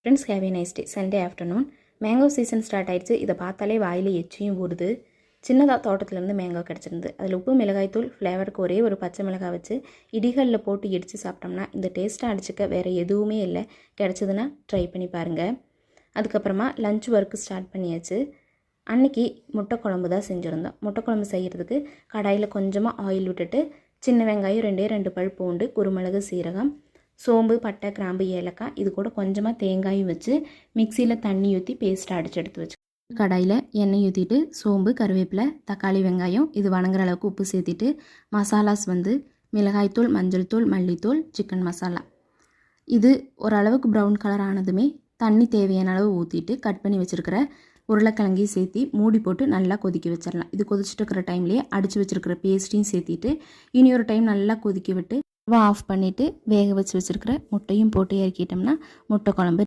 Friends have a nice day. Sunday afternoon mango season start ஆயிடுச்சு. இதை பார்த்தாலே வாயில் எச்சியும் ஊறுது. சின்னதாக தோட்டத்துலேருந்து மேங்கோ கிடச்சிருந்து அதில் உப்பு மிளகாய்த்தூள் ஃப்ளேவருக்கு ஒரே ஒரு பச்சை மிளகாய் வச்சு இடிகளில் போட்டு இடித்து சாப்பிட்டோம்னா இந்த டேஸ்ட்டாக அடிச்சுக்க வேறு எதுவுமே இல்லை. கிடச்சிதுன்னா ட்ரை பண்ணி பாருங்கள். அதுக்கப்புறமா லஞ்ச் ஒர்க்கு ஸ்டார்ட் பண்ணியாச்சு. அன்றைக்கி முட்டை குழம்பு தான் செஞ்சுருந்தோம். முட்டை குழம்பு செய்கிறதுக்கு கடாயில் கொஞ்சமாக ஆயில் விட்டுட்டு சின்ன வெங்காயம் 2 பல் பூண்டு, குருமிளகு, சீரகம், சோம்பு, பட்டை, கிராம்பு, ஏலக்காய், இது கூட கொஞ்சமாக தேங்காயும் வச்சு மிக்சியில் தண்ணி ஊற்றி பேஸ்ட்டாக அடித்து எடுத்து வச்சு கடாயில் எண்ணெய் ஊற்றிட்டு சோம்பு, கருவேப்பிலை, தக்காளி, வெங்காயம் இது வணங்குற அளவுக்கு உப்பு சேர்த்திட்டு மசாலாஸ் மிளகாய்த்தூள், மஞ்சள் தூள், மல்லித்தூள், சிக்கன் மசாலா இது ஓரளவுக்கு ப்ரௌன் கலர் ஆனதுமே தண்ணி தேவையான அளவு ஊற்றிட்டு கட் பண்ணி வச்சுருக்கிற உருளைக்கிழங்கையும் சேர்த்தி மூடி போட்டு நல்லா கொதிக்க வச்சிடலாம். இது கொதிச்சுட்டு இருக்கிற டைம்லேயே அடித்து வச்சுருக்கிற பேஸ்ட்டையும் சேர்த்திட்டு இனி ஒரு டைம் நல்லா கொதிக்க விட்டு ஆஃப் பண்ணிவிட்டு வேக வச்சுருக்கிற முட்டையும் போட்டு இறக்கிட்டோம்னா முட்டை குழம்பு